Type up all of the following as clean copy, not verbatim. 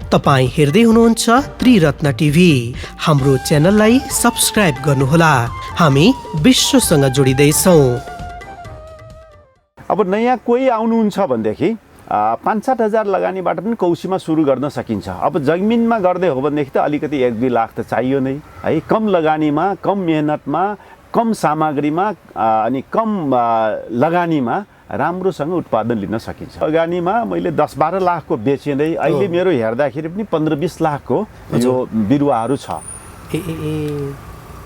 तपाई हेर्दै हुनुहुन्छ त्रिरत्न टिभी। हाम्रो च्यानललाई सब्स्क्राइब गर्नुहोला। हामी विश्वसँग जोडिँदै छौं। अब नयाँ कोही आउनुहुन्छ भनेदेखि 5-7 हजार लगानीबाट पनि कौशीमा सुरु गर्न सकिन्छ। अब जमिनमा गर्दै हो भनेदेखि त अलिकति 1-2 लाख त चाहियो नै है। कम लगानीमा, कम मेहनतमा, कम सामग्रीमा अनि कम लगानीमा राम्रोसँग उत्पादन लिन सकिन्छ। लगानीमा मैले 10-12 लाखको बेचे नै अहिले मेरो हेर्दाखेरि पनि 15-20 लाखको यो बिरुवाहरू छ।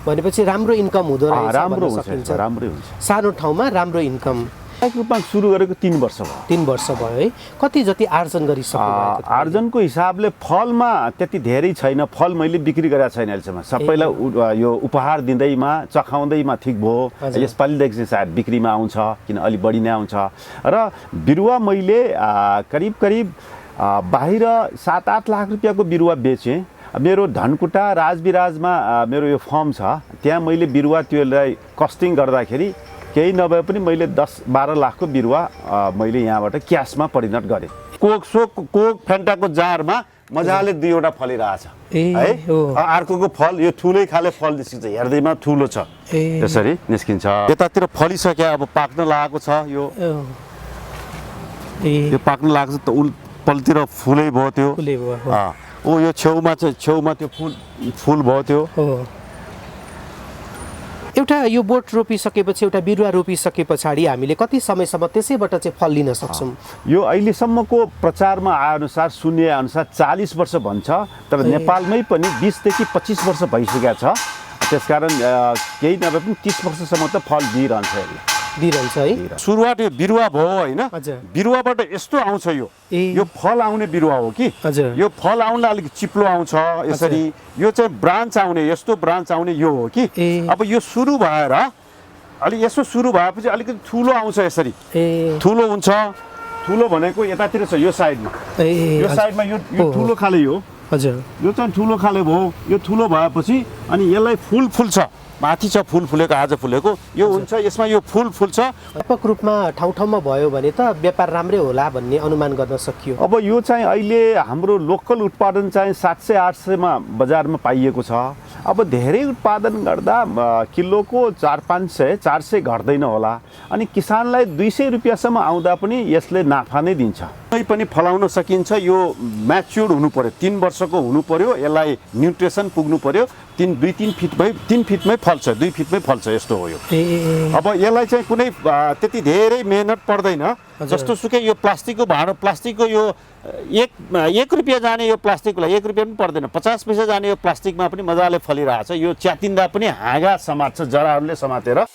भनेपछि राम्रो इन्कम हुँदो रहेछ। राम्रो हुन्छ, राम्रै हुन्छ। सानो ठाउँमा राम्रो इन्कम रूपमा सुरु गरेको 3 वर्ष भयो। 3 वर्ष भयो है। कति जति आर्जन गरिसक्नु? आर्जनको हिसाबले फलमा त्यति धेरै छैन। फल मैले बिक्री गरेको छैन अहिलेसम्म। सबैलाई यो उपहार दिँदैमा, चखाउँदैमा ठिक भयो। यसपालिदेखि चाहिँ सायद बिक्रीमा आउँछ, किन अलि बढी नै आउँछ। र बिरुवा मैले करिब बाहिर 7-8 लाख रुपियाँको बिरुवा बेचेँ। मेरो धनकुटा राजविराजमा मेरो यो फर्म छ, त्यहाँ मैले बिरुवा त्यसलाई कस्टिङ गर्दाखेरि केही नभए पनि मैले 10-12 लाखको बिरुवा मैले यहाँबाट क्यासमा परिणत गरेँ। कोक फेन्टाको जारमा मजाले 2वटा फलिरहेछ है। अर्कोको फल यो ठुलै खाले फल निस्किन्छ, हेर्दैमा ठुलो छ, त्यसरी निस्किन्छ। यतातिर फलिसक्यो, अब पाक्न लागेको छ। यो पाक्न लागेको छ त पल्तिर फुलै भयो त्यो। यो छेउमा त्यो फुल भयो त्यो। एउटा यो बोट रोपिसकेपछि, एउटा बिरुवा रोपिसके पछाडि हामीले कति समयसम्म त्यसैबाट चाहिँ फल लिन सक्छौँ? यो अहिलेसम्मको प्रचारमा आएअनुसार, सुन्ने अनुसार 40 वर्ष भन्छ, तर नेपालमै पनि 20 देखि 25 वर्ष भइसकेको छ। त्यसकारण केही नभए पनि 30 वर्षसम्म त फल दिइरहन्छ है। सुरुवात यो बिरुवा भयो होइन। बिरुवाबाट यस्तो आउँछ, यो फल आउने बिरुवा हो कि। यो फल आउन अलिक चिप्लो आउँछ यसरी। यो चाहिँ ब्रान्च आउने, यस्तो ब्रान्च आउने यो हो कि। अब यो सुरु भएर अलि यसो सुरु भएपछि अलिकति ठुलो आउँछ यसरी। ठुलो हुन्छ। ठुलो भनेको यतातिर छ, यो साइडमा यो ठुलो खाले हो। यो चाहिँ ठुलो खाले भयो। यो ठुलो भएपछि अनि यसलाई फुल फुल्छ। माथि छ फुल फुलेको, आज फुलेको यो हुन्छ। यसमा यो फुल फुल्छ। व्यापक रूपमा ठाउँ भयो भने त व्यापार राम्रै होला भन्ने अनुमान गर्न सकियो। अब यो चाहिँ अहिले हाम्रो लोकल उत्पादन चाहिँ 700-800 मा बजारमा पाइएको छ। अब धेरै उत्पादन गर्दा किलोको 400-500-400 घट्दैन होला। अनि किसानलाई 200 रुपियाँसम्म आउँदा पनि यसले नाफा नै दिन्छ। पनि फलाउन सकिन्छ। यो म्याच्योर्ड हुनु पर्यो, 3 वर्षको हुनु पर्यो। यसलाई न्युट्रिसन पुग्नु पर्यो। 2-3 फिटमै फल्छ, 2 फिटमै फल्छ, यस्तो हो यो। अब यसलाई चाहिँ कुनै त्यति धेरै मेहनत पर्दैन। जस्तो सुकै यो प्लास्टिकको भाँडो, प्लास्टिकको यो 1 रुपियाँ जाने यो प्लास्टिकलाई 1 रुपियाँ पनि पर्दैन। 50 पैसा जाने यो प्लास्टिकमा पनि मजाले फलिरहेछ। यो च्यातिँदा पनि हाँगा समात्छ, जराहरूले समातेर।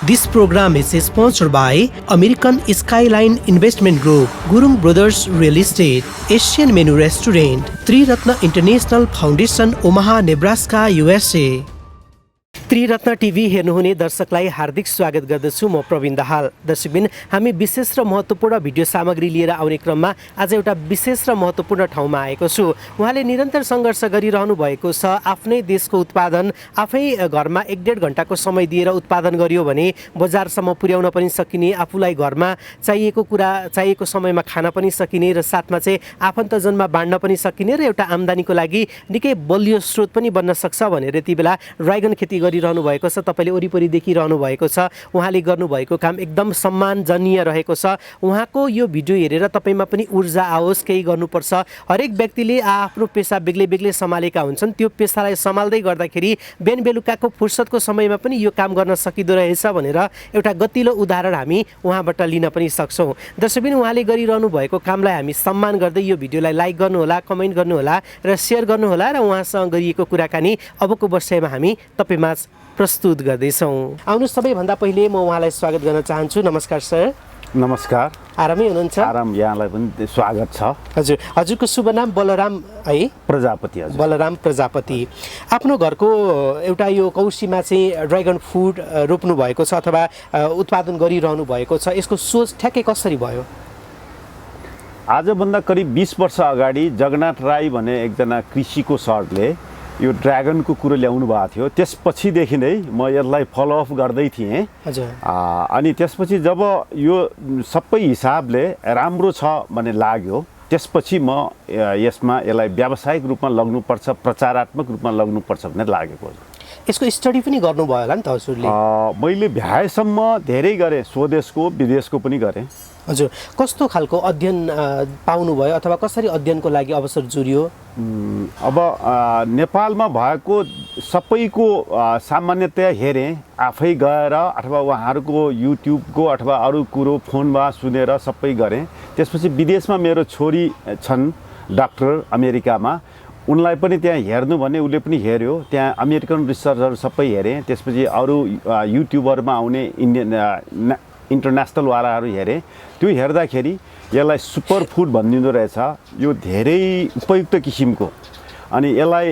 This program is sponsored by American Skyline Investment Group, Gurung Brothers Real Estate, Asian Menu Restaurant, Triratna International Foundation, Omaha, Nebraska, USA. Triratna TV हेर्नुहुने दर्शकलाई हार्दिक स्वागत गर्दछु। म प्रवीण दाहाल। दर्शकबिन, हामी विशेष र महत्त्वपूर्ण भिडियो सामग्री लिएर आउने क्रममा आज एउटा विशेष र महत्त्वपूर्ण ठाउँमा आएको छु। उहाँले निरन्तर सङ्घर्ष गरिरहनु भएको छ। आफ्नै देशको उत्पादन आफै घरमा 1-1.5 घन्टाको समय दिएर उत्पादन गरियो भने बजारसम्म पुर्याउन पनि सकिने, आफूलाई घरमा चाहिएको कुरा चाहिएको समयमा खान पनि सकिने र साथमा चाहिँ आफन्तजनमा बाँड्न पनि सकिने र एउटा आम्दानीको लागि निकै बलियो स्रोत पनि बन्न सक्छ भनेर यति बेला ड्राइगन खेती गरिरहनु भएको छ। तपाईँले वरिपरि देखिरहनु भएको छ। उहाँले गर्नुभएको काम एकदम सम्मानजनीय रहेको छ। उहाँको यो भिडियो हेरेर तपाईँमा पनि ऊर्जा आओस्, केही गर्नुपर्छ। हरेक व्यक्तिले आफ्नो पेसा बेग्लै सम्हालेका हुन्छन्। त्यो पेसालाई सम्हाल्दै गर्दाखेरि बिहान बेलुकाको फुर्सदको समयमा पनि यो काम गर्न सकिँदो रहेछ भनेर एउटा गतिलो उदाहरण हामी उहाँबाट लिन पनि सक्छौँ। दर्शकबिन, उहाँले गरिरहनु भएको कामलाई हामी सम्मान गर्दै यो भिडियोलाई लाइक गर्नुहोला, कमेन्ट गर्नुहोला र सेयर गर्नुहोला र उहाँसँग गरिएको कुराकानी अबको वर्षमा हामी तपाईँमा प्रस्तुत गर्दैछौँ। आउनु, सबैभन्दा पहिले म उहाँलाई स्वागत गर्न चाहन्छु। नमस्कार सर। नमस्कार। आरामै हुनुहुन्छ? आराम, यहाँलाई पनि स्वागत छ। हजुरको शुभ नाम बलराम है? प्रजापति। हजुर, बलराम प्रजापति। आफ्नो घरको एउटा यो कौशीमा चाहिँ ड्रागन फ्रुट रोप्नु भएको छ अथवा उत्पादन गरिरहनु भएको छ। यसको सोच ठ्याक्कै कसरी भयो? आजभन्दा करिब 20 वर्ष अगाडि जगन्नाथ राई भन्ने एकजना कृषिको सरले यो ड्रागनको कुरो ल्याउनु भएको थियो। त्यसपछिदेखि नै म यसलाई फलो अफ गर्दै थिएँ। अनि त्यसपछि जब यो सबै हिसाबले राम्रो छ भन्ने लाग्यो त्यसपछि म यसलाई व्यावसायिक रूपमा लग्नुपर्छ, प्रचारात्मक रूपमा लग्नुपर्छ भन्ने लागेको हो। यसको स्टडी पनि गर्नुभयो होला नि त हजुरले? मैले भ्याएसम्म धेरै गरेँ, स्वदेशको विदेशको पनि गरेँ। हजुर, कस्तो खालको अध्ययन पाउनुभयो अथवा कसरी अध्ययनको लागि अवसर जुरियो? अब नेपालमा भएको सबैको सामान्यतया हेरेँ, आफै गएर अथवा उहाँहरूको युट्युबको अथवा अरू कुरो फोनमा सुनेर सबै गरेँ। त्यसपछि विदेशमा मेरो छोरी छन् डाक्टर अमेरिकामा, उनलाई पनि त्यहाँ हेर्नु भने उसले पनि हेऱ्यो। त्यहाँ अमेरिकन रिसर्चहरू सबै हेरेँ। त्यसपछि अरू युट्युबहरूमा आउने इन्टरनेसनलवालाहरू हेरेँ। त्यो हेर्दाखेरि यसलाई सुपर फुड भनिदिँदो रहेछ। यो धेरै उपयुक्त किसिमको, अनि यसलाई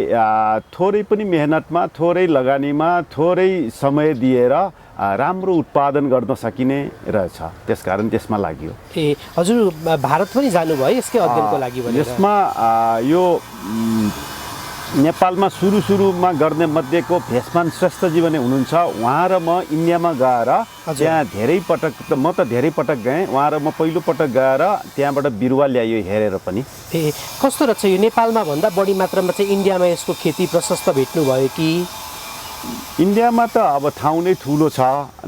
थोरै पनि मेहनतमा, थोरै लगानीमा, थोरै समय दिएर राम्रो उत्पादन गर्न सकिने रहेछ। त्यसकारण त्यसमा लाग्यो। ए हजुर, भारत पनि जानुभयो यसकै अध्ययनको लागि भनेर? यसमा यो नेपालमा सुरुमा गर्ने मध्येको भेषमान श्रेष्ठजी भने हुनुहुन्छ। उहाँ र म इन्डियामा गएर त्यहाँ धेरै पटक, म त धेरै पटक गएँ, उहाँ र म पहिलो पटक गएर त्यहाँबाट बिरुवा ल्यायो हेरेर पनि। ए कस्तो रहेछ यो? नेपालमा भन्दा बढी मात्रामा चाहिँ इन्डियामा यसको खेती प्रशस्त भेट्नुभयो कि? इन्डियामा त अब ठाउँ नै ठुलो छ,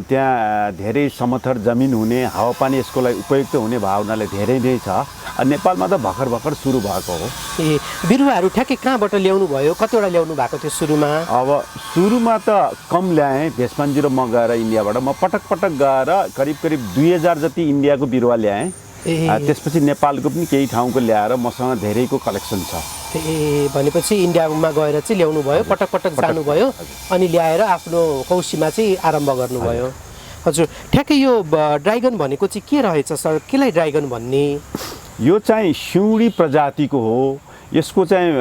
त्यहाँ धेरै समथर जमिन हुने, हावापानी यसको लागि उपयुक्त हुने भावनाले धेरै नै छ। नेपालमा त भर्खर सुरु भएको हो। ए बिरुवाहरू ठ्याक्कै कहाँबाट ल्याउनु भयो? कतिवटा ल्याउनु भएको थियो सुरुमा? अब सुरुमा त कम ल्याएँ, भेषमानजी र म गएर इन्डियाबाट। म पटक गएर करिब 2000 जति इन्डियाको बिरुवा ल्याएँ। त्यसपछि नेपालको पनि केही ठाउँको ल्याएर मसँग धेरैको कलेक्सन छ। ए भनेपछि इन्डियामा गएर चाहिँ ल्याउनु भयो, पटक जानुभयो, अनि ल्याएर आफ्नो कौशीमा चाहिँ आरम्भ गर्नुभयो। हजुर, ठ्याक्कै यो ड्राइगन भनेको चाहिँ के रहेछ सर? केलाई ड्राइगन भन्ने? यो चाहिँ सिउँडी प्रजातिको हो। यसको चाहिँ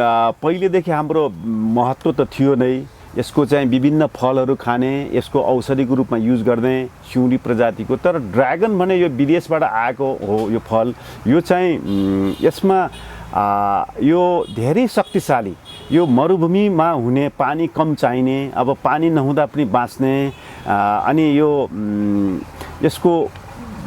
पहिलेदेखि हाम्रो महत्त्व त थियो नै। यसको चाहिँ विभिन्न फलहरू खाने, यसको औषधिको रूपमा युज गर्ने, सिउँडी प्रजातिको। तर ड्रागन भने यो विदेशबाट आएको हो यो फल। यो चाहिँ यसमा यो धेरै शक्तिशाली, यो मरुभूमिमा हुने, पानी कम चाहिने, अब पानी नहुँदा पनि बाँच्ने, अनि यसको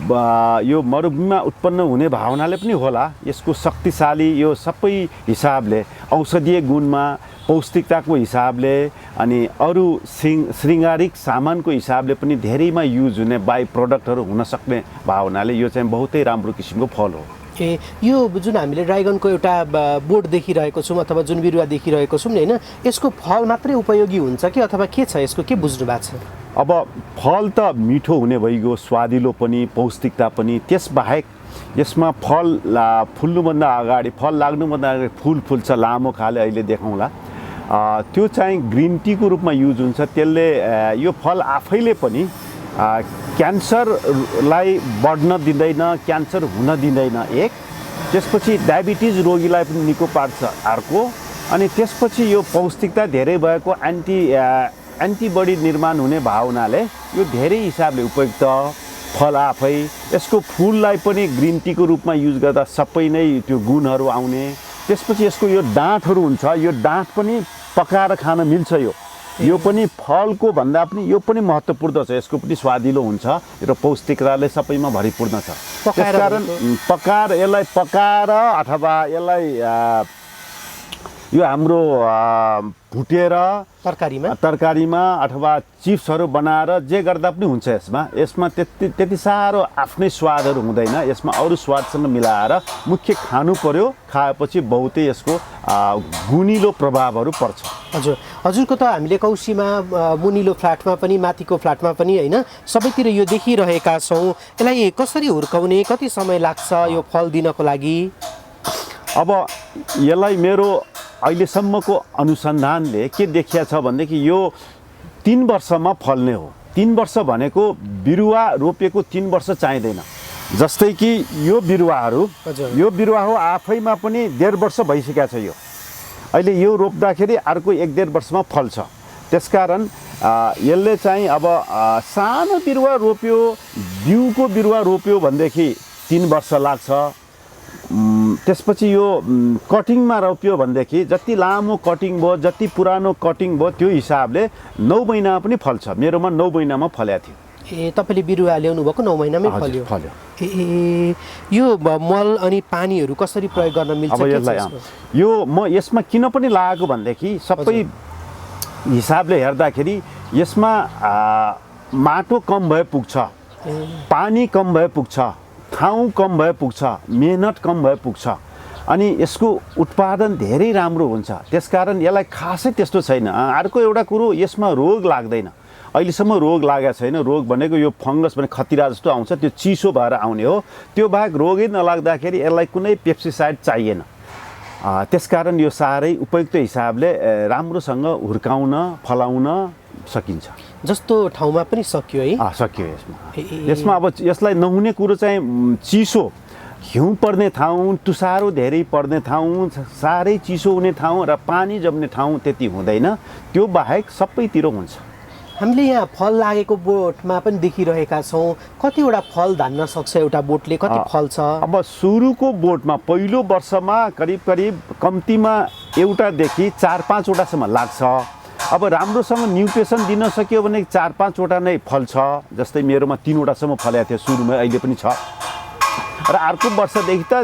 यो मरुभूमिमा उत्पन्न हुने भावनाले पनि होला यसको शक्तिशाली, यो सबै हिसाबले, औषधीय गुणमा, पौष्टिकताको हिसाबले, अनि अरू श्रृङ्गारिक सामानको हिसाबले पनि धेरैमा युज हुने बाई प्रडक्टहरू हुन सक्ने भावनाले यो चाहिँ बहुतै राम्रो किसिमको फल हो। ए यो जुन हामीले ड्राइगनको एउटा बोर्ड देखिरहेको छौँ अथवा जुन बिरुवा देखिरहेको छौँ नि, होइन, यसको फल मात्रै उपयोगी हुन्छ कि अथवा के छ यसको? के बुझ्नु भएको छ? अब फल त मिठो हुने भइगयो, स्वादिलो पनि, पौष्टिकता पनि। त्यसबाहेक यसमा फल फुल्नुभन्दा अगाडि, फल लाग्नुभन्दा अगाडि फुल फुल्छ लामो खाले, अहिले देखाउँला। त्यो चाहिँ ग्रिन टीको रूपमा युज हुन्छ। त्यसले यो फल आफैले पनि क्यान्सरलाई बढ्न दिँदैन, क्यान्सर हुन दिँदैन एक। त्यसपछि डायबिटिज रोगीलाई पनि निको पार्छ अर्को। अनि त्यसपछि यो पौष्टिकता धेरै भएको, एन्टिबडी निर्माण हुने भावनाले यो धेरै हिसाबले उपयुक्त फल आफै। यसको फुललाई पनि ग्रिन टीको रूपमा युज गर्दा सबै नै त्यो गुणहरू आउने। त्यसपछि यसको यो डाँठहरू हुन्छ, यो डाँठ पनि पकाएर खान मिल्छ। यो पनि फलको भन्दा पनि यो पनि महत्त्वपूर्ण छ। यसको पनि स्वादिलो हुन्छ र पौष्टिकताले सबैमा भरिपूर्ण छ। त्यसकारण यसलाई पकाएर अथवा यसलाई यो हाम्रो भुटेर तरकारीमा अथवा चिप्सहरू बनाएर जे गर्दा पनि हुन्छ। यसमा त्यति साह्रो आफ्नै स्वादहरू हुँदैन। यसमा अरू स्वादसँग मिलाएर मुख्य खानु पर्यो। खाएपछि बहुतै यसको गुनिलो प्रभावहरू पर्छ। हजुरको त हामीले कौशीमा मुनिलो फ्ल्याटमा पनि माथिको फ्ल्याटमा पनि, होइन, सबैतिर यो देखिरहेका छौँ। यसलाई कसरी हुर्काउने, कति समय लाग्छ यो फल दिनको लागि? अब यसलाई मेरो अहिलेसम्मको अनुसन्धानले के देखिया छ भनेदेखि यो 3 वर्षमा फल्ने हो। 3 वर्ष भनेको बिरुवा रोपेको 3 वर्ष चाहिँदैन। जस्तै कि यो बिरुवा हो आफैमा पनि 1.5 वर्ष भइसकेको छ। यो अहिले यो रोप्दाखेरि अर्को 1-1.5 वर्षमा फल्छ। त्यसकारण यसले चाहिँ अब सानो बिरुवा रोप्यो, बिउको बिरुवा रोप्यो भनेदेखि 3 वर्ष लाग्छ। त्यसपछि यो कटिङमा रोप्यो भनेदेखि जति लामो कटिङ भयो, जति पुरानो कटिङ भयो, त्यो हिसाबले 9 महिनामा पनि फल्छ। मेरोमा 9 महिनामा फलेको थियो। तपाईले बिरुवा ल्याउनु भएको 9 महिनामै हजुर, फल्यो फल्यो। यो मल अनि पानीहरू कसरी प्रयोग गर्न मिल्छ अब के छ यसलाई यसको? यो म यसमा किन पनि लागेको भनेदेखि सबै हिसाबले हेर्दाखेरि यसमा माटो कम भए पुग्छ, पानी कम भए पुग्छ, ठाउँ कम भए पुग्छ, मेहनत कम भए पुग्छ, अनि यसको उत्पादन धेरै राम्रो हुन्छ। त्यसकारण यसलाई खासै त्यस्तो छैन। अर्को एउटा कुरो, यसमा रोग लाग्दैन। अहिलेसम्म रोग लागेको छैन। रोग भनेको यो फङ्गस भने खतिरा जस्तो आउँछ, त्यो चिसो भएर आउने हो। त्यो बाहेक रोगै नलाग्दाखेरि यसलाई कुनै पेस्टिसाइड चाहिएन। त्यसकारण यो साह्रै उपयुक्त हिसाबले राम्रोसँग हुर्काउन फलाउन सकिन्छ। जस्तो ठाउँमा पनि सकियो है? सकियो यसमा। अब यसलाई नहुने कुरो चाहिँ चिसो, हिउँ पर्ने ठाउँ, तुसारो धेरै पर्ने ठाउँ, साह्रै चिसो हुने ठाउँ र पानी जम्ने ठाउँ त्यति हुँदैन। त्यो बाहेक सबैतिर हुन्छ। हामीले यहाँ फल लागेको बोटमा पनि देखिरहेका छौँ। कतिवटा फल धान्न सक्छ एउटा बोटले? कति फल छ? अब सुरुको बोटमा पहिलो वर्षमा करिब कम्तीमा एउटादेखि 4-5 वटासम्म लाग्छ। अब राम्रोसँग न्युट्रिसन दिन सक्यो भने 4-5 वटा नै फल्छ। जस्तै मेरोमा 3 वटासम्म फलेको थियो सुरुमा, अहिले पनि छ। र अर्को वर्षदेखि त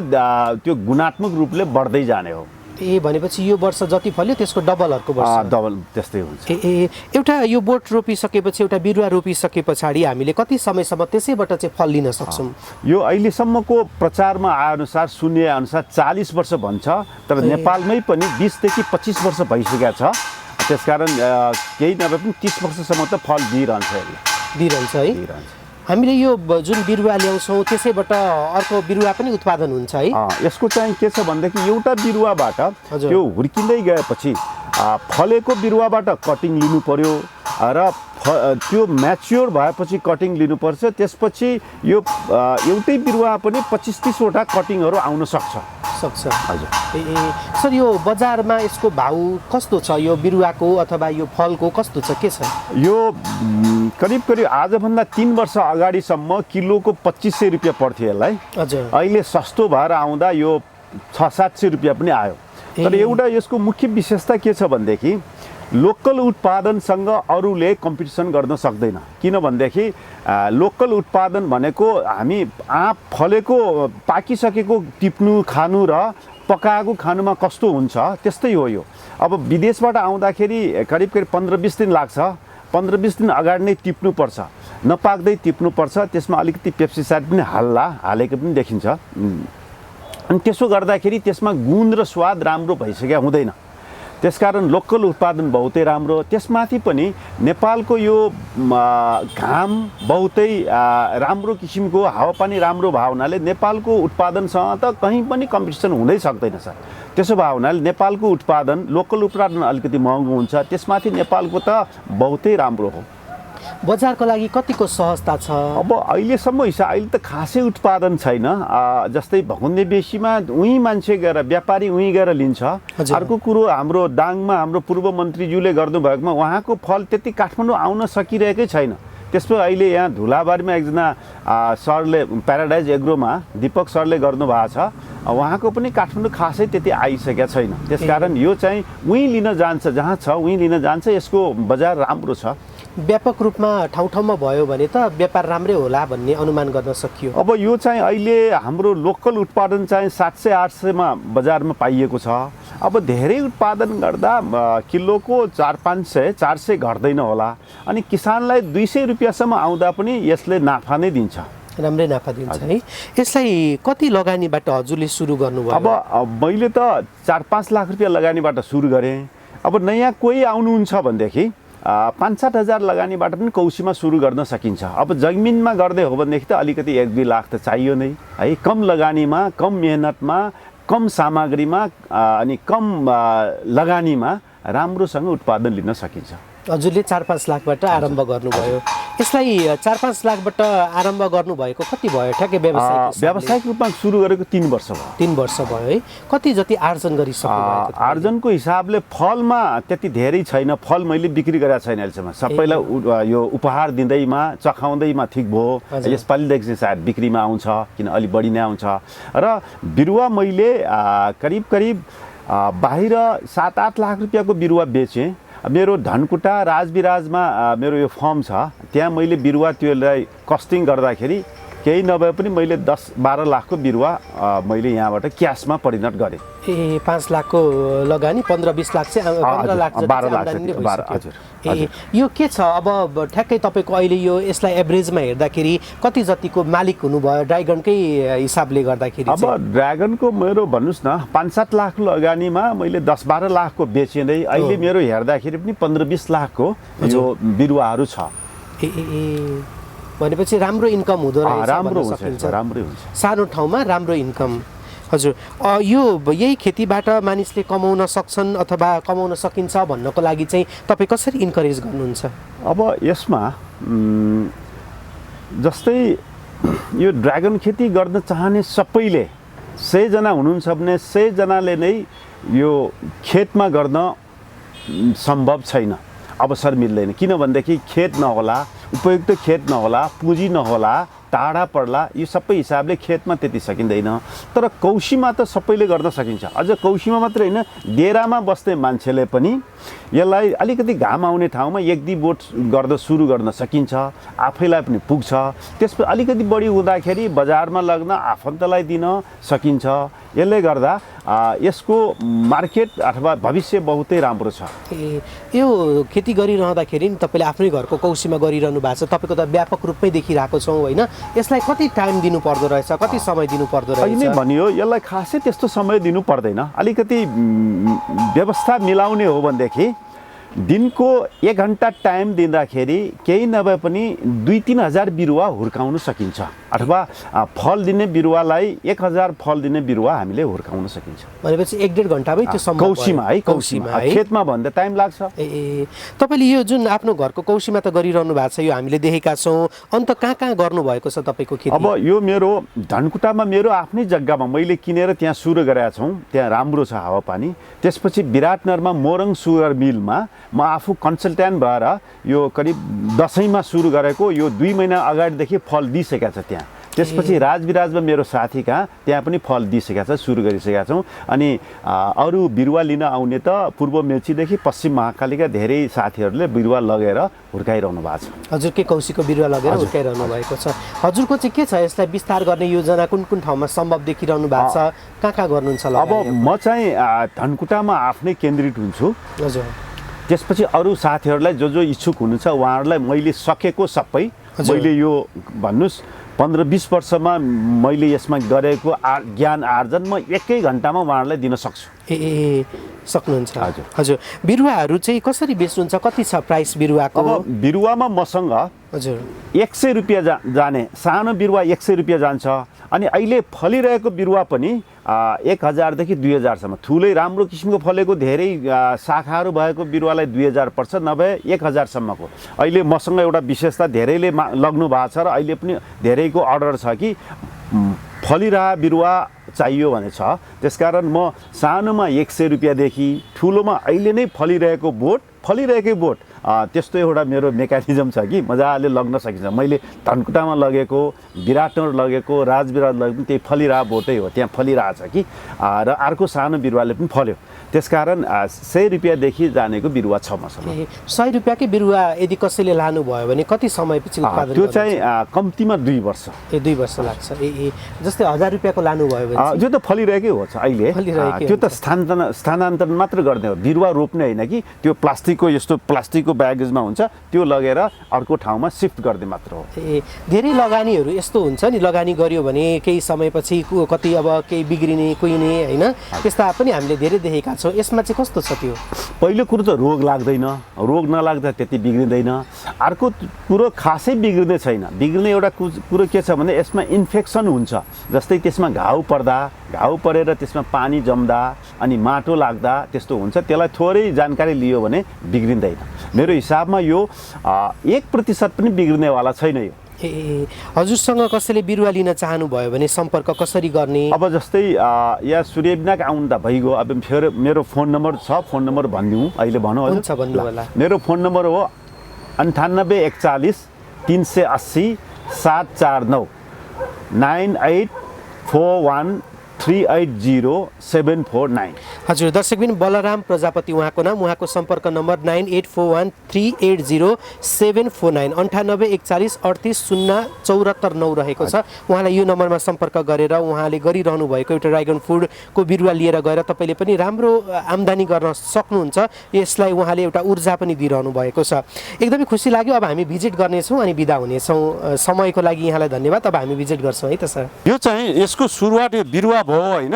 त्यो गुणात्मक रूपले बढ्दै जाने हो। भनेपछि यो वर्ष जति फल्यो त्यसको डबल अर्को वर्ष? डबल त्यस्तै हुन्छ। एउटा यो बोट रोपिसकेपछि, एउटा बिरुवा रोपिसके पछाडि हामीले कति समयसम्म त्यसैबाट चाहिँ फल लिन सक्छौँ? यो अहिलेसम्मको प्रचारमा आएअनुसार, सुन्ने अनुसार 40 वर्ष भन्छ। तर नेपालमै पनि 20 देखि 25 वर्ष भइसकेको छ। त्यसकारण केही नभए पनि 30 वर्षसम्म त फल दिइरहन्छ। दिइरहन्छ है? दिइरहन्छ। हामीले यो जुन बिरुवा ल्याउँछौँ त्यसैबाट अर्को बिरुवा पनि उत्पादन हुन्छ है? यसको चाहिँ के छ भनेदेखि एउटा बिरुवाबाट त्यो हुर्किँदै गएपछि फलेको बिरुवाबाट कटिङ लिनु पर्यो र त्यो म्याच्योर भएपछि कटिङ लिनुपर्छ। त्यसपछि यो एउटै बिरुवा पनि 25-30 वटा कटिङहरू आउन सक्छ। हजुर। सर, यो बजारमा यसको भाउ कस्तो छ? यो बिरुवाको अथवा यो फलको कस्तो छ, के छ? यो करिब आजभन्दा 3 वर्ष अगाडिसम्म किलोको 2500 रुपियाँ पर्थ्यो यसलाई। हजुर। अहिले सस्तो भएर आउँदा यो 600-700 रुपियाँ पनि आयो। तर एउटा यसको मुख्य विशेषता के छ भनेदेखि लोकल उत्पादनसँग अरूले कम्पिटिसन गर्न सक्दैन। किन भनेदेखि लोकल उत्पादन भनेको हामी आँप फलेको पाकिसकेको टिप्नु खानु र पकाएको खानुमा कस्तो हुन्छ त्यस्तै हो यो। अब विदेशबाट आउँदाखेरि करिब 15-20 दिन लाग्छ। 15-20 दिन अगाडि नै टिप्नुपर्छ, नपाक्दै टिप्नुपर्छ। त्यसमा अलिकति पेस्टिसाइड पनि हालेको पनि देखिन्छ। अनि त्यसो गर्दाखेरि त्यसमा गुण र स्वाद राम्रो भइसकेको हुँदैन। त्यसकारण लोकल उत्पादन बहुतै राम्रो। त्यसमाथि पनि नेपालको यो घाम बहुतै राम्रो किसिमको, हावापानी राम्रो भयो हुनाले नेपालको उत्पादनसँग त कहीँ पनि कम्पिटिसन हुँदै सक्दैन सर। त्यसो भयो हुनाले नेपालको उत्पादन, लोकल उत्पादन अलिकति महँगो हुन्छ। त्यसमाथि नेपालको त बहुतै राम्रो हो। बजारको लागि कतिको सहजता छ? अब अहिलेसम्म अहिले त खासै उत्पादन छैन। जस्तै भकुन्डे बेसीमा उहीँ मान्छे गएर, व्यापारी उहीँ गएर लिन्छ। अर्को कुरो, हाम्रो दाङमा हाम्रो पूर्व मन्त्रीज्यूले गर्नुभएकोमा उहाँको फल त्यति काठमाडौँ आउन सकिरहेकै छैन। त्यसपछि अहिले यहाँ धुलाबारीमा एकजना सरले, प्याराडाइज एग्रोमा दीपक सरले गर्नुभएको छ। उहाँको पनि काठमाडौँ खासै त्यति आइसकेको छैन। त्यसकारण यो चाहिँ उहीँ लिन जान्छ, जहाँ छ उहीँ लिन जान्छ। यसको बजार राम्रो छ। व्यापक रूपमा ठाउँ ठाउँमा भयो भने त व्यापार राम्रै होला भन्ने अनुमान गर्न सकियो। अब यो चाहिँ अहिले हाम्रो लोकल उत्पादन चाहिँ 700-800मा बजारमा पाइएको छ। अब धेरै उत्पादन गर्दा किलोको 400-500-400 घट्दैन होला। अनि किसानलाई 200 रुपियाँसम्म आउँदा पनि यसले नाफा नै दिन्छ। राम्रै नाफा दिन्छ है। यसलाई कति लगानीबाट हजुरले सुरु गर्नुभयो? अब मैले त 4-5 लाख रुपियाँ लगानीबाट सुरु गरेँ। अब नयाँ कोही आउनुहुन्छ भनेदेखि 5-7 हजार लगानीबाट पनि कौशीमा सुरु गर्न सकिन्छ। अब जमिनमा गर्दै हो भनेदेखि त अलिकति 1-2 लाख त चाहियो नै है। कम लगानीमा, कम मेहनतमा, कम सामग्रीमा अनि कम लगानीमा राम्रोसँग उत्पादन लिन सकिन्छ। हजुरले 4-5 लाखबाट आरम्भ गर्नुभयो। यसलाई 4-5 लाखबाट आरम्भ गर्नुभएको कति भयो ठ्याक्कै? व्यावसायिक रूपमा सुरु गरेको 3 वर्ष भयो। 3 वर्ष भयो है। कति जति आर्जन गरिसक्नुभयो? आर्जनको हिसाबले फलमा त्यति धेरै छैन। फल मैले बिक्री गरेको छैन अहिलेसम्म। सबैलाई यो उपहार दिँदैमा, चखाउँदैमा ठिक भयो। यसपालिदेखि चाहिँ सायद बिक्रीमा आउँछ, किन अलि बढी नै आउँछ। र बिरुवा मैले करिब बाहिर 7-8 लाख रुपियाँको बिरुवा बेचेँ। मेरो धनकुटा राजविराजमा मेरो यो फर्म छ, त्यहाँ मैले बिरुवा त्योलाई कस्टिङ गर्दाखेरि केही नभए पनि मैले 10-12 लाखको बिरुवा मैले यहाँबाट क्यासमा परिणत गरेँ। ए 5 लाखको लगानी 15-20 लाख चाहिँ 15 लाख जति 12 लाख आम्दानी नै जति, भइसक्यो। हजुर, ए यो के छ अब ठ्याक्कै तपाईँको अहिले यो यसलाई एभरेजमा हेर्दाखेरि कति जतिको मालिक हुनुभयो ड्रागनकै हिसाबले गर्दाखेरि? अब ड्रागनको मेरो भन्नुहोस् न 5-7 लाख लगानीमा मैले 10-12 लाखको बेचेँ नै। अहिले मेरो हेर्दाखेरि पनि 15-20 लाखको यो बिरुवाहरू छ। ए भनेपछि राम्रो इन्कम हुँदो रहेछ, राम्रो भन्न हुन्छ, सकिन्छ। राम्रै हुन्छ। सानो ठाउँमा राम्रो इन्कम। हजुर यो यही खेतीबाट मानिसले कमाउन सक्छन् अथवा कमाउन सकिन्छ भन्नको लागि चाहिँ तपाईँ कसरी इन्करेज गर्नुहुन्छ? अब यसमा जस्तै यो ड्रागन खेती गर्न चाहने सबैले 100 जना हुनुहुन्छ भने 100 जनाले नै यो खेतमा गर्न सम्भव छैन, अवसर मिल्दैन। किनभनेदेखि खेत नहोला, उपयुक्त खेत नहोला, पुँजी नहोला, टाढा पर्ला, यो सबै हिसाबले खेतमा त्यति सकिँदैन। तर कौशीमा त सबैले गर्न सकिन्छ। अझ कौशीमा मात्रै होइन, डेरामा बस्ने मान्छेले पनि यसलाई अलिकति घाम आउने ठाउँमा 1-2 बोट गर्दा सुरु गर्न सकिन्छ, आफैलाई पनि पुग्छ। त्यसपछि अलिकति बढी हुँदाखेरि बजारमा लग्न आफन्तलाई दिन सकिन्छ। यसले गर्दा यसको मार्केट अथवा भविष्य बहुतै राम्रो छ। ए यो खेती गरिरहँदाखेरि नि तपाईँले आफ्नै घरको कौशीमा गरिरहनु भएको छ, तपाईँको त व्यापक रूपमै देखिरहेको छौँ होइन? यसलाई कति टाइम दिनु पर्दो रहेछ, कति समय दिनु पर्दो रहेछ? अहिले भनियो यसलाई खासै त्यस्तो समय दिनु पर्दैन। अलिकति व्यवस्था मिलाउने हो भनेदेखि दिनको 1 घन्टा टाइम दिँदाखेरि केही नभए पनि 2-3 हजार बिरुवा हुर्काउन सकिन्छ, अथवा फल दिने बिरुवालाई 1000 फल दिने बिरुवा हामीले हुर्काउन सकिन्छ। भनेपछि 1-1.5 घन्टामै त्यो सम्भव कौशीमा है, कौशीमा। खेतमा भन्दा टाइम लाग्छ। ए तपाईँले यो जुन आफ्नो घरको कौशीमा त गरिरहनु भएको छ, यो हामीले देखेका छौँ। अन्त कहाँ गर्नुभएको छ तपाईँको खेती? अब यो मेरो धनकुटामा मेरो आफ्नै जग्गामा मैले किनेर त्यहाँ सुरु गरेका छौँ। त्यहाँ राम्रो छ हावापानी। त्यसपछि विराटनगरमा मोरङ सुगर मिलमा म आफू कन्सल्ट्यान्ट भएर यो करिब दसैँमा सुरु गरेको, यो 2 महिना अगाडिदेखि फल दिइसकेका छ त्यहाँ। त्यसपछि राजविराजमा मेरो साथी कहाँ त्यहाँ पनि फल दिइसकेका छ, सुरु गरिसकेका छौँ। अनि अरू बिरुवा लिन आउने त पूर्व मेचीदेखि पश्चिम महाकालीका धेरै साथीहरूले बिरुवा लगेर हुर्काइरहनु भएको छ। हजुरकै कौशीको बिरुवा लगेर हुर्काइरहनु भएको छ। हजुरको चाहिँ के छ यसलाई विस्तार गर्ने योजना? कुन कुन ठाउँमा सम्भव देखिरहनु भएको छ? कहाँ गर्नुहुन्छ? अब म चाहिँ धनकुटामा आफ्नै केन्द्रित हुन्छु। हजुर। त्यसपछि अरू साथीहरूलाई जो इच्छुक हुनुहुन्छ उहाँहरूलाई मैले सकेको सबै मैले यो भन्नुहोस् 15-20 वर्षमा मैले यसमा गरेको ज्ञान आर्जन म 1 घन्टामा उहाँहरूलाई दिन सक्छु। ए सक्नुहुन्छ? हजुर। हजुर। बिरुवाहरू चाहिँ कसरी बेच्नुहुन्छ? कति छ प्राइस बिरुवाको? अब बिरुवामा मसँग हजुर 100 रुपियाँ जाने सानो बिरुवा 100 रुपियाँ जान्छ। अनि अहिले फलिरहेको बिरुवा पनि 1000 देखि 2000 सम्म, ठुलै राम्रो किसिमको फलेको धेरै शाखाहरू भएको बिरुवालाई 2000 पर्छ, नभए 1000 सम्मको। अहिले मसँग एउटा विशेषता धेरैले लग्नु भएको छ र अहिले पनि धेरैको अर्डर छ कि फलिरहेको बिरुवा चाहियो भने छ। त्यसकारण म सानोमा 100 रुपियाँदेखि ठुलोमा अहिले नै फलिरहेकै बोट त्यस्तो एउटा मेरो मेकानिजम छ कि मजाले लग्न सकिन्छ। मैले धनकुटामा लगेको, विराटनगर लगेको, राजविराज लगेको त्यही फलिरहेको बोटै हो, त्यहाँ फलिरहेछ कि र अर्को सानो बिरुवाले पनि फल्यो। त्यसकारण 100 रुपियाँदेखि जानेको बिरुवा छ मसँग। 100 रुपियाँकै बिरुवा यदि कसैले लानुभयो भने कति समयपछि उत्पादन? त्यो चाहिँ कम्तीमा 2 वर्ष। 2 वर्ष लाग्छ। जस्तै 1000 रुपियाँको लानुभयो भने त्यो त फलिरहेकै हो अहिले। त्यो त स्थानान्तरण मात्र गर्ने हो, बिरुवा रोप्ने होइन कि त्यो प्लास्टिकको यस्तो प्लास्टिकको ब्यागेजमा हुन्छ, त्यो लगेर अर्को ठाउँमा सिफ्ट गर्ने मात्र हो। धेरै लगानीहरू यस्तो हुन्छ नि, लगानी गर्यो भने केही समयपछि कति अब केही बिग्रिने कुहिने होइन, त्यस्ता पनि हामीले धेरै देखेका छौँ। यसमा चाहिँ कस्तो छ त्यो? पहिलो कुरो त रोग लाग्दैन, रोग नलाग्दा त्यति बिग्रिँदैन। अर्को कुरो खासै बिग्रिने छैन। बिग्रिने एउटा कुरो के छ भने यसमा इन्फेक्सन हुन्छ। जस्तै त्यसमा घाउ परेर त्यसमा पानी जम्दा अनि माटो लाग्दा त्यस्तो हुन्छ। त्यसलाई थोरै जानकारी लियो भने बिग्रिँदैन। मेरो हिसाबमा यो 1% पनि बिग्रिनेवाला छैन यो। हजुरसँग कसैले बिरुवा लिन चाहनुभयो भने सम्पर्क कसरी गर्ने? अब जस्तै यहाँ सूर्यविनायक आउँदा भइगयो। अब फेरि मेरो फोन नम्बर छ, फोन नम्बर भनिदिउँ अहिले भनौँ? हुन्छ भन्नु होला। मेरो फोन नम्बर हो 9841 380 749 9841 9841380749। हजुर दर्शकबिन बलराम प्रजापति उहाँको नाम, उहाँको सम्पर्क नम्बर 9841380749 9814384074 रहेको छ। उहाँलाई यो नम्बरमा सम्पर्क गरेर उहाँले गरिरहनु भएको एउटा ड्रागन फ्रुटको बिरुवा लिएर गएर तपाईँले पनि राम्रो आम्दानी गर्न सक्नुहुन्छ। यसलाई उहाँले एउटा ऊर्जा पनि दिइरहनु भएको छ। एकदमै खुसी लाग्यो। अब हामी भिजिट गर्नेछौँ अनि बिदा हुनेछौँ। समयको लागि यहाँलाई धन्यवाद। अब हामी भिजिट गर्छौँ है त सर। यो चाहिँ यसको सुरुवात यो बिरुवा भयो होइन,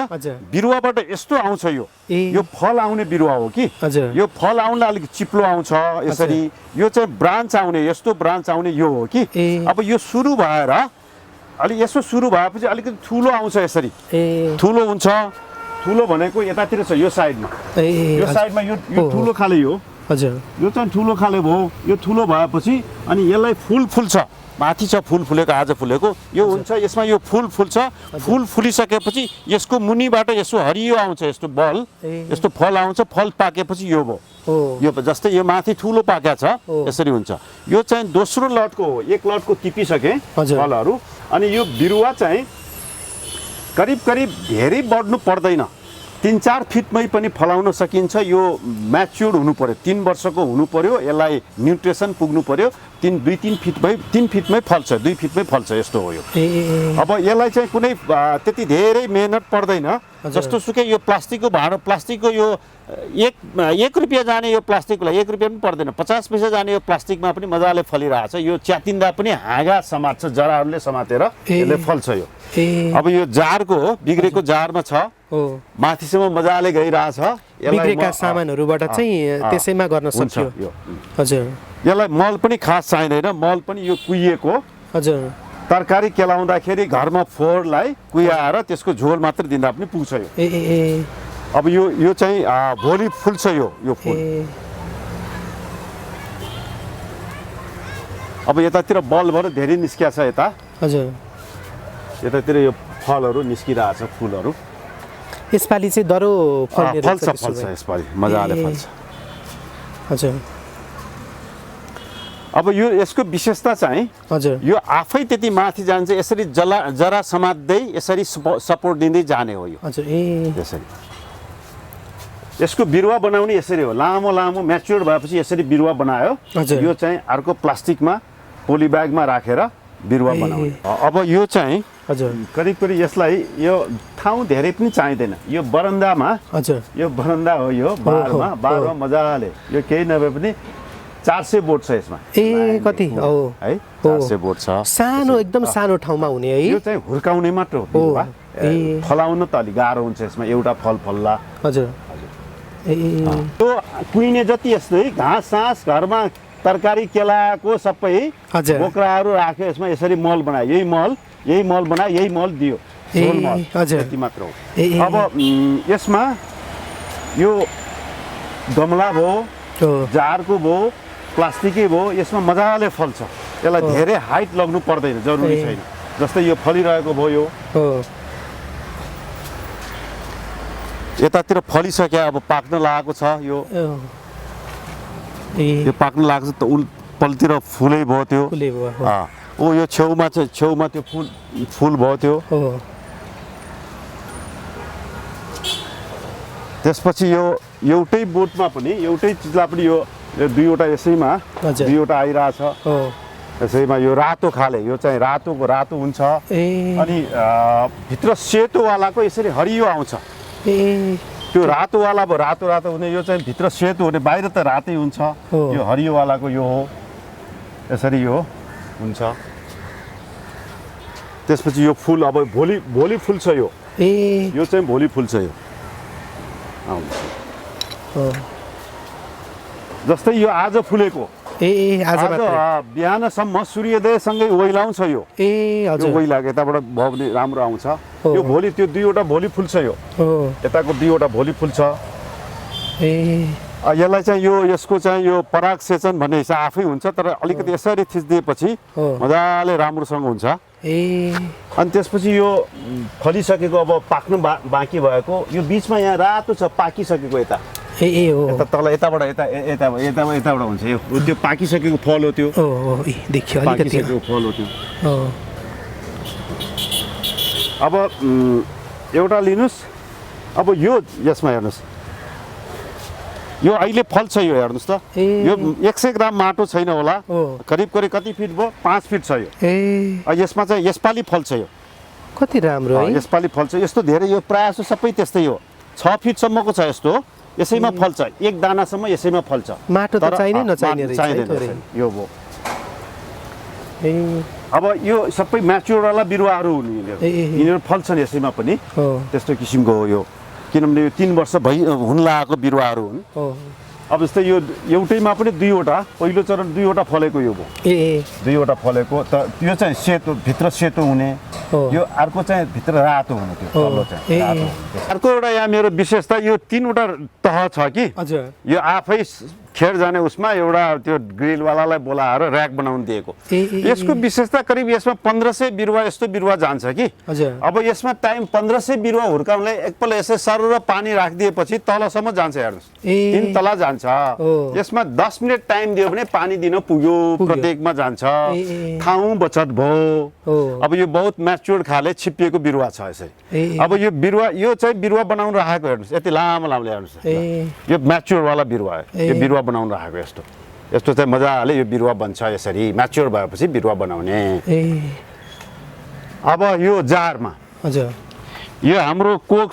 बिरुवाबाट यस्तो आउँछ यो फल आउने बिरुवा हो कि। यो फल आउन अलिक चिप्लो आउँछ यसरी, यो चाहिँ ब्रान्च आउने, यस्तो ब्रान्च आउने यो हो कि। अब यो सुरु भएर अलि यसो सुरु भएपछि अलिकति ठुलो आउँछ यसरी, ठुलो हुन्छ। ठुलो भनेको यतातिर छ, यो साइडमा, यो साइडमा यो ठुलो खाले हो। हजुर यो चाहिँ ठुलो खाले भयो। यो ठुलो भएपछि अनि यसलाई फुल फुल्छ, माथि छ फुल फुलेको, आज फुलेको यो हुन्छ। यसमा यो फुल फुल्छ, फुल फुलिसकेपछि यसको मुनिबाट यसो हरियो आउँछ, यस्तो बल, यस्तो फल आउँछ। फल पाकेपछि यो भयो, यो जस्तै यो माथि ठुलो पाकेको छ यसरी हुन्छ। यो चाहिँ दोस्रो लटको हो, एक लटको टिपिसके फलहरू। अनि यो बिरुवा चाहिँ करिब करिब धेरै बढ्नु पर्दैन, 3-4 फिटमै पनि फलाउन सकिन्छ। यो म्याच्योर हुनु पर्यो, 3 वर्षको हुनु पर्यो, यसलाई न्युट्रिसन पुग्नु पर्यो। 2-3 फिटमै फल्छ, 2 फिटमै फल्छ, यस्तो हो यो। अब यसलाई चाहिँ कुनै त्यति धेरै मेहनत पर्दैन। जस्तो सुकै यो प्लास्टिकको भाँडो, प्लास्टिकको यो 1 रुपियाँ जाने यो प्लास्टिकलाई 1 रुपियाँ पनि पर्दैन, 50 पैसा जाने यो प्लास्टिकमा पनि मजाले फलिरहेछ। यो च्यातिँदा पनि हाँगा समात्छ, जराहरूले समातेर यसले फल्छ यो। अब यो जारको हो, बिग्रेको जारमा छ, माथिसम्म मजाले गइरहेछ। बिग्रेका सामानहरूबाट चाहिँ त्यसैमा गर्न सक्यो। हजुर यसलाई मल पनि खास चाहिँदैन, मल पनि यो कुहिएको। हजुर तरकारी केलाउँदाखेरि घरमा फोहोरलाई कुहाएर त्यसको झोल मात्र दिँदा पनि पुग्छ यो। अब यो चाहिँ भोलि फुल्छ यो फुल। अब यतातिर बल्बहरू धेरै निस्किया छ यता। हजुर यतातिर यो फलहरू निस्किरहेछ, फुलहरू। यसपालि चाहिँ दरो फल्छ यसपालि मजाले फल्छ। हजुर अब यो यसको विशेषता चाहिँ हजुर यो आफै त्यति माथि जान्छ, यसरी जरा समात्दै यसरी सपोर्ट दिँदै जाने हो यो। हजुर यसरी यसको बिरुवा बनाउने यसरी हो, लामो लामो म्याच्योर भएपछि यसरी बिरुवा बनायो। यो चाहिँ अर्को प्लास्टिकमा पोली ब्यागमा राखेर बिरुवा बनाउने। अब यो चाहिँ हजुर करिब करिब यसलाई यो ठाउँ धेरै पनि चाहिँदैन। यो बरन्दामा, हजुर यो बरन्दा हो, यो बारमा मजाले, यो केही नभए पनि 400 बोट छ यसमा। कति है 400 बोट छ। सानो, एकदम सानो ठाउँमा हुने है। यो चाहिँ हुर्काउने मात्र हो बिरुवा, फलाउन त अलि गाह्रो हुन्छ यसमा, एउटा फल फल्ला। हजुर त्यो कुहिने जति यस्तै घाँस सास घरमा तरकारी केलाको सबै बोक्राहरू राख्यो यसमा, यसरी मल बनायो। यही मल बनायो, यही मल दियो, यति मात्र हो। अब यसमा यो गमला भयो, जारको भयो, प्लास्टिकै भयो, यसमा मजाले फल्छ। यसलाई धेरै हाइट लग्नु पर्दैन, जरुरी छैन। जस्तै यो फलिरहेको भयो, यतातिर फलिसक्यो, अब पाक्न लागेको छ। यो पाक्न लागेको छ त उल्पल्तिर फुलै भयो त्यो। यो छेउमा त्यो फुल भयो त्यो। त्यसपछि यो एउटै बोटमा पनि, एउटै चिजलाई पनि यो दुईवटा यसैमा दुईवटा आइरहेछ। यसैमा यो रातो खाले, यो चाहिँ रातो हुन्छ। अनि भित्र सेतोवालाको यसरी हरियो आउँछ। त्यो रातोवाला भयो, रातो हुने, यो चाहिँ भित्र सेतो हुने, बाहिर त रातै हुन्छ। यो हरियोवालाको यो हो, यसरी यो हुन्छ। त्यसपछि यो फुल अब भोलि फुल्छ यो। यो चाहिँ भोलि फुल्छ यो। जस्तै यो आज फुलेको, आज बिहानसम्म सूर्योदयसँगै ओइलाउँछ यो। ओइलाको यताबाट भयो भने राम्रो आउँछ। यो भोलि त्यो दुईवटा भोलि फुल्छ यो, यताको दुईवटा भोलि फुल्छ। यसलाई चाहिँ यसको चाहिँ यो पराग सेचन भन्ने हिसाब आफै हुन्छ, तर अलिकति यसरी थिचिदिएपछि मजाले राम्रोसँग हुन्छ। अनि त्यसपछि यो फलिसकेको, अब पाक्नु बाँकी भएको, यो बिचमा यहाँ रातो छ, पाकिसकेको यता यता तल यताबाट हुन्छ। यो त्यो पाकिसकेको फल हो, त्यो पाकिसकेको फल हो त्यो। अब एउटा लिनुस्। अब यो यसमा हेर्नुस्, यो अहिले फल्छ, यो हेर्नुस् त, यो 100 ग्राम माटो छैन होला, करिब कति फिट भयो, 5 फिट छ यो। यसमा चाहिँ यसपालि फल्छ यो, कति राम्रो है। यसपालि फल्छ, यस्तो धेरै, यो प्रायः सबै त्यस्तै हो, 6 फिटसम्मको छ यस्तो, यसैमा फल्छ, एक दानासम्म यसैमा फल्छ। माटो त चाहिने नचाहिने रहेछ यो भयो। अब यो सबै म्याच्योरवाला बिरुवाहरू हुन् यिनीहरू फल्छन् यसैमा पनि, त्यस्तो किसिमको हो यो, किनभने यो 3 वर्ष हुन लागेको बिरुवाहरू हुन्। अब जस्तै यो एउटैमा पनि 2वटा, पहिलो चरण 2वटा फलेको यो भयो, 2वटा फलेको, त यो चाहिँ सेतो, भित्र सेतो हुने, यो अर्को चाहिँ भित्र रातो हुने, त्यो तल्लो चाहिँ रातो हुने। अर्को एउटा यहाँ मेरो विशेषता, यो 3वटा तह छ कि, यो आफै खेर जाने उसमा एउटा त्यो ग्रिलवालालाई बोलाएर र्याक बनाउनु दिएको। यसको विशेषता करिब यसमा 1500 बिरुवा यस्तो बिरुवा जान्छ कि। अब यसमा टाइम 1500 बिरुवा हुर्काउनलाई एकपल्ट यसै सरु र पानी राखिदिएपछि तलसम्म जान्छ, हेर्नुहोस् 3 तला जान्छ। यसमा 10 मिनट टाइम दियो भने पानी दिन पुग्यो, प्रत्येकमा जान्छ, ठाउँ बचत भयो। अब यो बहुत म्याच्योर खाले छिपिएको बिरुवा छ यसै। अब यो बिरुवा, यो चाहिँ बिरुवा बनाउन राखेको हेर्नुहोस्, यति लामो हेर्नुहोस्, यो म्याच्योरवाला बिरुवा हो, यो बिरुवा बनाउन राखेको यस्तो यस्तो चाहिँ मजाले यो बिरुवा बन्छ यसरी, म्याच्योर भएपछि बिरुवा बनाउने। अब यो जारमा, यो हाम्रो कोक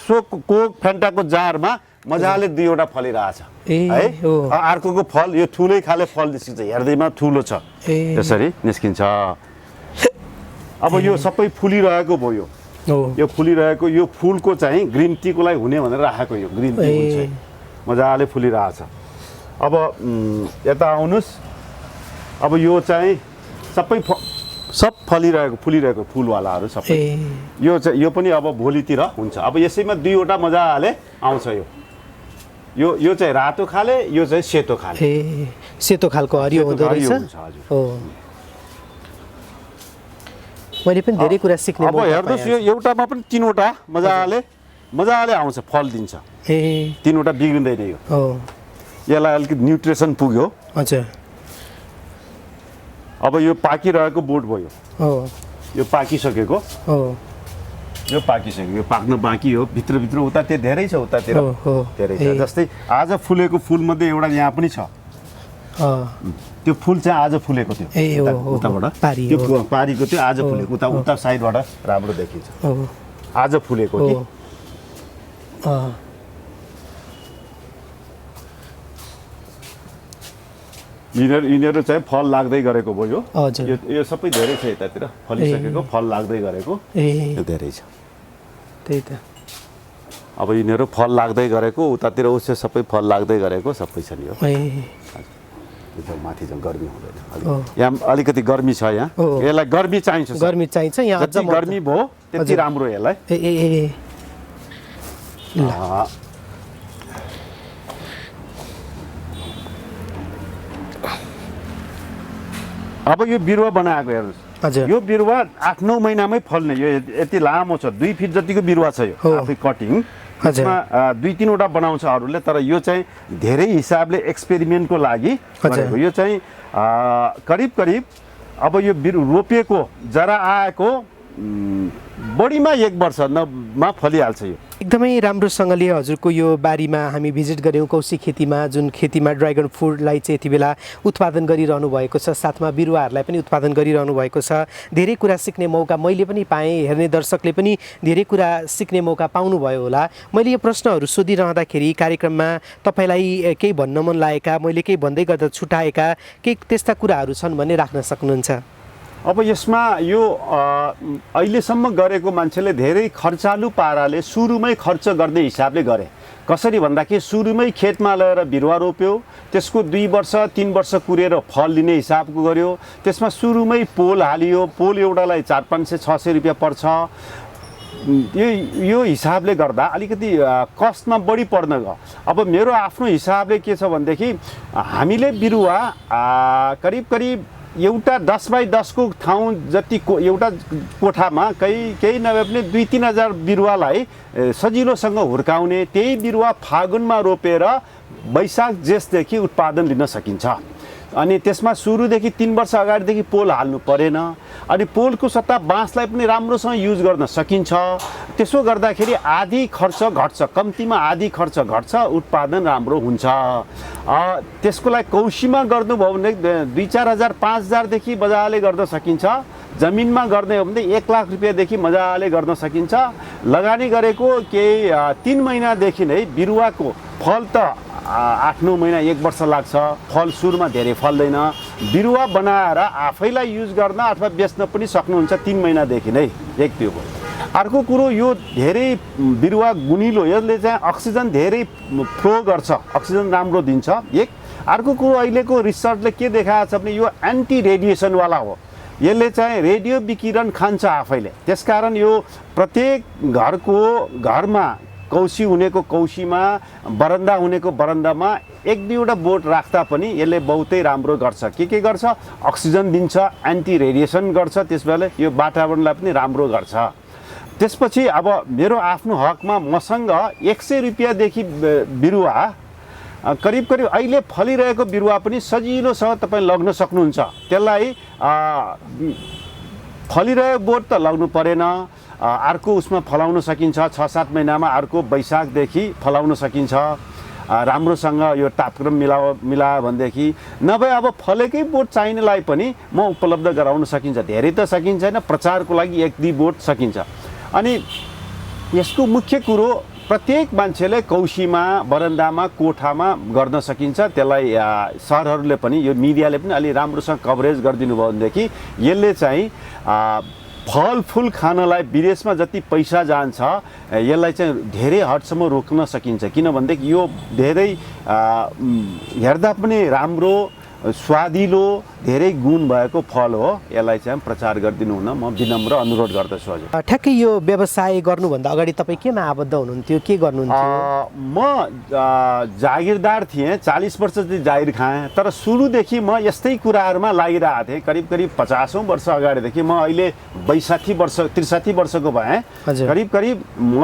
फेन्टाको जारमा मजाले 2वटा फलिरहेछ है। अर्कोको फल यो ठुलै खाले फल निस्किन्छ, हेर्दैमा ठुलो छ, यसरी निस्किन्छ। अब यो सबै फुलिरहेको भयो, यो फुलिरहेको, यो फुलको चाहिँ ग्रिन टीको लागि हुने भनेर राखेको, यो ग्रिन टी चाहिँ मजाले फुलिरहेछ। अब यता आउनुहोस्, अब यो चाहिँ सबै सब फुलिरहेको फुलवालाहरू सबै, यो चाहिँ यो पनि अब भोलितिर हुन्छ। अब यसैमा 2वटा मजाले आउँछ, यो चाहिँ रातो खाले, यो चाहिँ सेतो खाले, सेतो खालको हरियो हुँदो रहेछ। मैले पनि धेरै कुरा सिक्ने। अब हेर्नुहोस्, यो एउटामा पनि 3वटा मजाले आउँछ, फल दिन्छ, 3वटा बिग्रिँदैन यो। यसलाई अलिकति न्युट्रिसन पुग्यो। अब यो पाकिरहेको बोट भयो, यो पाकिसकेको, यो पाक्न बाँकी हो, भित्र उतातिर धेरै छ, उतातिर धेरै छ। जस्तै आज फुलेको फुलमध्ये एउटा यहाँ पनि छ, त्यो फुल चाहिँ आज फुलेको थियो, उताबाट त्यो पारीको थियो, आज फुलेको, उता साइडबाट राम्रो देखिन्छ, आज फुलेको कि। यिनीहरू चाहिँ फल लाग्दै गरेको भयो, यो सबै धेरै छ, यतातिर फलिसकेको, फल लाग्दै गरेको धेरै छ, त्यही त। अब यिनीहरू फल लाग्दै गरेको, उतातिर उसले सबै फल लाग्दै गरेको सबै छ नि। यो माथि चाहिँ गर्मी हुँदैन, यहाँ अलिकति गर्मी छ, यहाँ यसलाई गर्मी चाहिन्छ, यहाँ जति गर्मी भयो त्यति राम्रो यसलाई। अब यो बिरुवा बनाएको हेर्नुहोस्, यो बिरुवा 8-9 महिनामै फल्ने, यो यति लामो छ, 2 फिट जतिको बिरुवा छ यो, आफै कटिङ। यसमा 2-3वटा बनाउँछ अरूले, तर यो चाहिँ धेरै हिसाबले एक्सपेरिमेन्टको लागि गरेको। यो चाहिँ करिब अब यो रोपिएको जरा आएको बढीमा 1 वर्षमा फलिहाल्छ। यो एकदमै राम्रोसँगले हजुरको यो बारीमा हामी भिजिट गऱ्यौँ, कौशी खेतीमा, जुन खेतीमा ड्र्यागन फ्रुटलाई चाहिँ यति बेला उत्पादन गरिरहनु भएको छ, साथमा बिरुवाहरूलाई पनि उत्पादन गरिरहनु भएको छ। धेरै कुरा सिक्ने मौका मैले पनि पाएँ, हेर्ने दर्शकले पनि धेरै कुरा सिक्ने मौका पाउनुभयो होला। मैले यो प्रश्नहरू सोधिरहँदाखेरि कार्यक्रममा तपाईँलाई केही भन्न मन लागेका, मैले केही भन्दै गर्दा छुटाएका केही त्यस्ता कुराहरू छन् भने राख्न सक्नुहुन्छ। अब यसमा यो अहिलेसम्म गरेको मान्छेले धेरै खर्चालु पाराले सुरुमै खर्च गर्ने हिसाबले गरे। कसरी भन्दाखेरि सुरुमै खेतमा लगेर बिरुवा रोप्यो, त्यसको 2 वर्ष 3 वर्ष कुरेर फल लिने हिसाबको गर्यो, त्यसमा सुरुमै पोल हालियो, पोल एउटालाई 400-500-600 रुपियाँ पर्छ। यो हिसाबले गर्दा अलिकति कस्टमा बढी पर्न गयो। अब मेरो आफ्नो हिसाबले के छ भनेदेखि हामीले बिरुवा करिब एउटा 10 बाई 10 को ठाउँ जतिको एउटा कोठामा केही नभए पनि 2-3 हजार बिरुवालाई सजिलोसँग हुर्काउने, त्यही बिरुवा फागुनमा रोपेर वैशाख जेठदेखि उत्पादन लिन सकिन्छ। अनि त्यसमा सुरुदेखि 3 वर्ष अगाडिदेखि पोल हाल्नु परेन अनि पोलको सट्टा बाँसलाई पनि राम्रोसँग युज गर्न सकिन्छ त्यसो गर्दाखेरि आधी खर्च घट्छ कम्तीमा आधी खर्च घट्छ उत्पादन राम्रो हुन्छ त्यसको लागि कौशीमा गर्नुभयो भने 2-4 हजार 5,000 देखि मजाले गर्न सकिन्छ जमिनमा गर्ने हो भने 1 लाख रुपैयाँदेखि मजाले गर्न सकिन्छ लगानी गरेको केही 3 महिनादेखि नै बिरुवाको फल त 8-9 महिना 1 वर्ष लाग्छ फल सुरुमा धेरै फल्दैन बिरुवा बनाएर आफैलाई युज गर्न अथवा बेच्न पनि सक्नुहुन्छ 3 महिनादेखि नै एक त्यो भयो अर्को कुरो यो धेरै बिरुवा गुनिलो यसले चाहिँ अक्सिजन धेरै फ्लो गर्छ अक्सिजन राम्रो दिन्छ एक अर्को कुरो अहिलेको रिसर्चले के देखाएको छ भने यो एन्टी रेडिएसन वाला हो यसले चाहिँ रेडियो विकिरण खान्छ आफैले त्यसकारण यो प्रत्येक घरमा कौशी हुनेको कौशीमा बरन्दा हुनेको बरन्दामा 1-2वटा बोट राख्दा पनि यसले बहुतै राम्रो गर्छ के गर्छ अक्सिजन दिन्छ एन्टी रेडिएसन गर्छ त्यसबेला यो वातावरणलाई पनि राम्रो गर्छ त्यसपछि अब मेरो आफ्नो हकमा मसँग 100 रुपैयाँदेखि बिरुवा करिब अहिले फलिरहेको बिरुवा पनि सजिलोसँग तपाईँ लग्न सक्नुहुन्छ त्यसलाई फलिरहेको बोट त लाग्नु परेन अर्को उसमा फलाउन सकिन्छ 6-7 महिनामा अर्को वैशाखदेखि फलाउन सकिन्छ राम्रोसँग यो तापक्रम मिलायो भनेदेखि नभए अब फलेकै बोट चाहिनेलाई पनि म उपलब्ध गराउन सकिन्छ धेरै त सकिन्छ प्रचारको लागि 1-2 बोट सकिन्छ अनि यसको मुख्य कुरो प्रत्येक मान्छेले कौशीमा बरन्दामा कोठामा गर्न सकिन्छ त्यसलाई सरहरूले पनि यो मिडियाले पनि अलि राम्रोसँग कभरेज गरिदिनु भयो भनेदेखि यसले चाहिँ फलफुल खानलाई विदेशमा जति पैसा जान्छ यसलाई चाहिँ धेरै हदसम्म रोक्न सकिन्छ किनभनेदेखि यो धेरै हेर्दा पनि राम्रो स्वादिलो धेरै गुण भएको फल हो यसलाई चाहिँ प्रचार गरिदिनु हुन म विनम्र अनुरोध गर्दछु हजुर ठ्याक्कै यो व्यवसाय गर्नुभन्दा अगाडि तपाईँ केमा आबद्ध हुनुहुन्थ्यो के गर्नुहुन्थ्यो म जागिरदार थिएँ 40 वर्ष जति जागिर खाएँ तर सुरुदेखि म यस्तै कुराहरूमा लागिरहेको थिएँ करिब 50औं वर्ष अगाडिदेखि म अहिले 63 वर्षको भएँ करिब म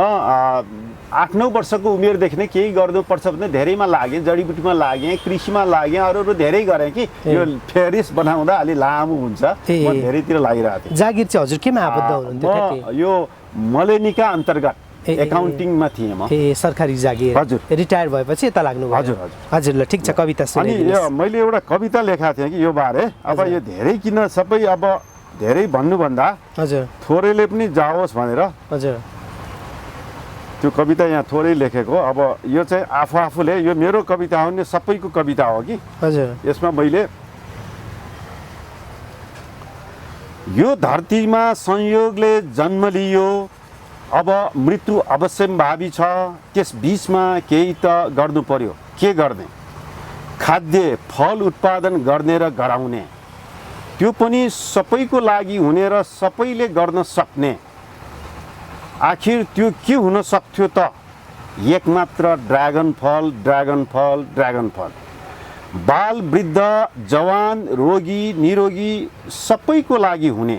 8-9 वर्षको उमेरदेखि नै केही गर्नुपर्छ भने धेरैमा लागेँ जडीबुटीमा लागेँ कृषिमा लागेँ अरू धेरै गरेँ कि यो फेरिस बनाउँदा अलि लामो हुन्छ म धेरैतिर लागिरहेको थिएँ जागिर चाहिँ हजुर केमा आबद्ध हुनुहुन्थ्यो यो मलेनिका अन्तर्गत एकाउन्टिङमा थिएँ म सरकारी जागिर हजुर रिटायर भएपछि यता लाग्नु भयो हजुर हजुर ल ठिक छ कविता सुनाइदिनुस् अनि मैले एउटा कविता लेखेको थिएँ कि यो बारे अब यो धेरै किन सबै अब धेरै भन्नुभन्दा हजुर थोरैले पनि जाओस् भनेर हजुर त्यो कविता यहाँ थोरै लेखेको अब यो चाहिँ आफूले यो मेरो कविता हो नि सबैको कविता हो कि हजुर यसमा मैले यो धरतीमा संयोगले जन्म लियो अब मृत्यु अवश्यम्भावी छ त्यस बीचमा केही त गर्नु पर्यो के गर्ने खाद्य फल उत्पादन गर्ने र गराउने त्यो पनि सबैको लागि हुने र सबैले गर्न सक्ने आखिर त्यो के हुन सक्थ्यो त एकमात्र ड्रागन फल बाल वृद्ध जवान रोगी निरोगी सबैको लागि हुने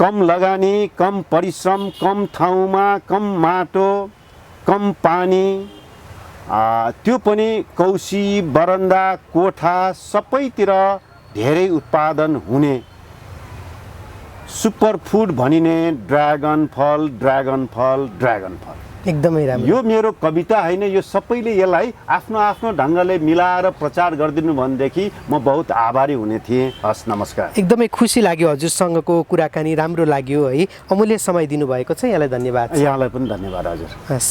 कम लगानी कम परिश्रम कम ठाउँमा कम माटो कम पानी त्यो पनि कौशी बरन्दा कोठा सबैतिर धेरै उत्पादन हुने सुपर फूड भनिने ड्रागन फल एकदमै राम्रो यो मेरो कविता हैन यो सबैले यसलाई आफ्नो ढंगले मिलाएर प्रचार गरिदिनु भनेदेखि म बहुत आभारी हुने थिएँ हस् नमस्कार एकदमै खुसी लाग्यो हजुरसँगको कुराकानी राम्रो लाग्यो है अमूल्य समय दिनुभएको छ यहाँलाई धन्यवाद यहाँलाई पनि धन्यवाद हजुर हस्